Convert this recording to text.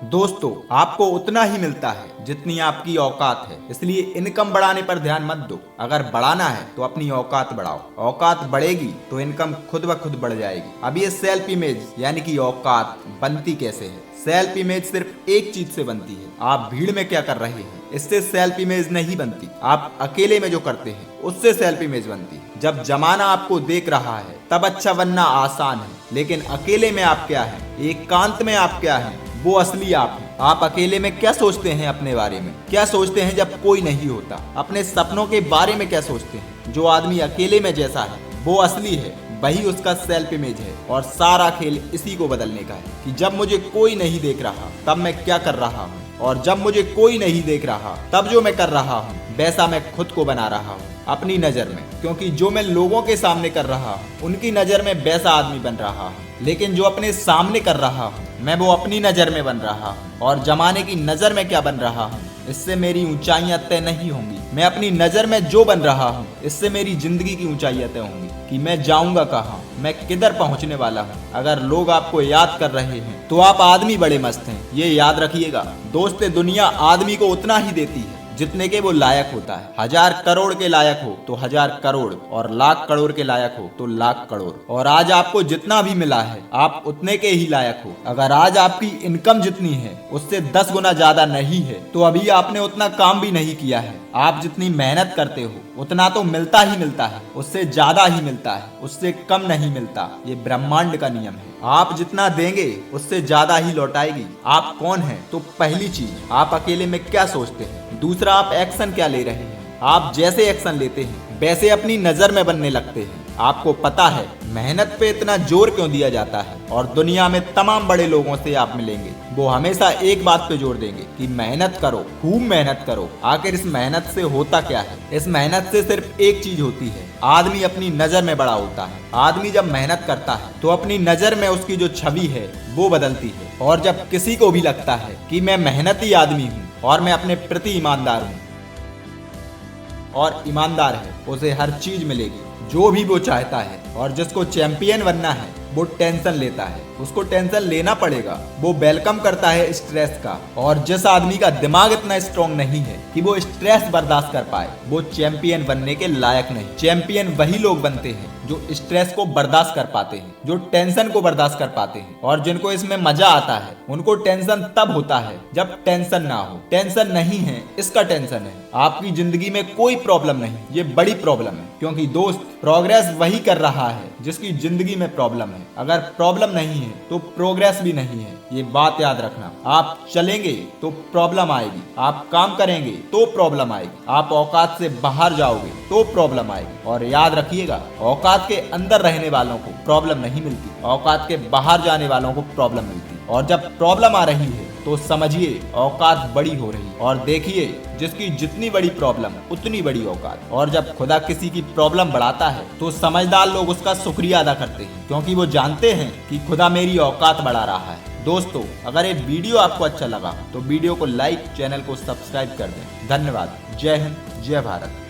दोस्तों, आपको उतना ही मिलता है जितनी आपकी औकात है, इसलिए इनकम बढ़ाने पर ध्यान मत दो। अगर बढ़ाना है तो अपनी औकात बढ़ाओ। औकात बढ़ेगी तो इनकम खुद ब खुद बढ़ जाएगी। अब ये सेल्फ इमेज यानी कि औकात बनती कैसे है? सेल्फ इमेज सिर्फ एक चीज से बनती है। आप भीड़ में क्या कर रहे हैं, इससे सेल्फ इमेज नहीं बनती। आप अकेले में जो करते हैं उससे सेल्फ इमेज बनती है। जब जमाना आपको देख रहा है तब अच्छा बनना आसान है, लेकिन अकेले में आप क्या है, एकांत में आप क्या है, वो असली आप हैं। आप अकेले में क्या सोचते हैं, अपने बारे में क्या सोचते हैं जब कोई नहीं होता, अपने सपनों के बारे में क्या सोचते हैं। जो आदमी अकेले में जैसा है वो असली है, वही उसका सेल्फ इमेज है। और सारा खेल इसी को बदलने का है कि जब मुझे कोई नहीं देख रहा तब मैं क्या कर रहा हूँ, और जब मुझे कोई नहीं देख रहा तब जो मैं कर रहा हूँ वैसा मैं खुद को बना रहा हूँ अपनी नजर में। क्योंकि जो मैं लोगों के सामने कर रहा हूँ उनकी नजर में वैसा आदमी बन रहा हूँ, लेकिन जो अपने सामने कर रहा हूँ मैं वो अपनी नजर में बन रहा हूँ। और जमाने की नजर में क्या बन रहा हूँ इससे मेरी ऊंचाइयां तय नहीं होंगी। मैं अपनी नजर में जो बन रहा हूँ इससे मेरी जिंदगी की ऊंचाइयां तय होंगी कि मैं जाऊंगा कहाँ, मैं किधर पहुंचने वाला हूँ। अगर लोग आपको याद कर रहे हैं तो आप आदमी बड़े मस्त हैं, ये याद रखिएगा। दोस्त, दुनिया आदमी को उतना ही देती है जितने के वो लायक होता है। 1000 करोड़ के लायक हो तो 1000 करोड़, और लाख करोड़ के लायक हो तो लाख करोड़। और आज आपको जितना भी मिला है आप उतने के ही लायक हो। अगर आज आपकी इनकम जितनी है उससे 10 गुना ज्यादा नहीं है तो अभी आपने उतना काम भी नहीं किया है। आप जितनी मेहनत करते हो उतना तो मिलता ही मिलता है, उससे ज्यादा ही मिलता है, उससे कम नहीं मिलता। ये ब्रह्मांड का नियम है। आप जितना देंगे उससे ज्यादा ही लौटाएगी। आप कौन हैं? तो पहली चीज, आप अकेले में क्या सोचते हैं। दूसरा, आप एक्शन क्या ले रहे हैं। आप जैसे एक्शन लेते हैं वैसे अपनी नजर में बनने लगते हैं। आपको पता है मेहनत पे इतना जोर क्यों दिया जाता है, और दुनिया में तमाम बड़े लोगों से आप मिलेंगे वो हमेशा एक बात पे जोर देंगे कि मेहनत करो, खूब मेहनत करो। आखिर इस मेहनत से होता क्या है? इस मेहनत से सिर्फ एक चीज होती है, आदमी अपनी नजर में बड़ा होता है। आदमी जब मेहनत करता है तो अपनी नजर में उसकी जो छवि है वो बदलती है। और जब किसी को भी लगता है कि मैं मेहनती आदमी हूँ और मैं अपने प्रति ईमानदार हूँ, और ईमानदार है, उसे हर चीज मिलेगी जो भी वो चाहता है। और जिसको चैंपियन बनना है वो टेंशन लेता है, उसको टेंशन लेना पड़ेगा। वो वेलकम करता है स्ट्रेस का। और जिस आदमी का दिमाग इतना स्ट्रॉन्ग नहीं है कि वो स्ट्रेस बर्दाश्त कर पाए वो चैंपियन बनने के लायक नहीं। चैंपियन वही लोग बनते हैं जो स्ट्रेस को बर्दाश्त कर पाते हैं, जो टेंशन को बर्दाश्त कर पाते हैं, और जिनको इसमें मजा आता है। उनको टेंशन तब होता है जब टेंशन ना हो। टेंशन नहीं है, इसका टेंशन है। आपकी जिंदगी में कोई प्रॉब्लम नहीं, ये बड़ी प्रॉब्लम है। क्योंकि दोस्त, प्रोग्रेस वही कर रहा है जिसकी जिंदगी में प्रॉब्लम है। अगर प्रॉब्लम नहीं है तो प्रोग्रेस भी नहीं है, ये बात याद रखना। आप चलेंगे तो प्रॉब्लम आएगी, आप काम करेंगे तो प्रॉब्लम आएगी, आप औकात से बाहर जाओगे तो प्रॉब्लम आएगी। और याद रखिएगा, औकात के अंदर रहने वालों को प्रॉब्लम नहीं मिलती, औकात के बाहर जाने वालों को प्रॉब्लम मिलती। और जब प्रॉब्लम आ रही है तो समझिए औकात बड़ी हो रही है। और देखिए, जिसकी जितनी बड़ी प्रॉब्लम उतनी बड़ी औकात। और जब खुदा किसी की प्रॉब्लम बढ़ाता है तो समझदार लोग उसका शुक्रिया अदा करते हैं, क्योंकि वो जानते हैं कि खुदा मेरी औकात बढ़ा रहा है। दोस्तों, अगर ये वीडियो आपको अच्छा लगा तो वीडियो को लाइक, चैनल को सब्सक्राइब कर दें। धन्यवाद। जय हिंद, जय भारत।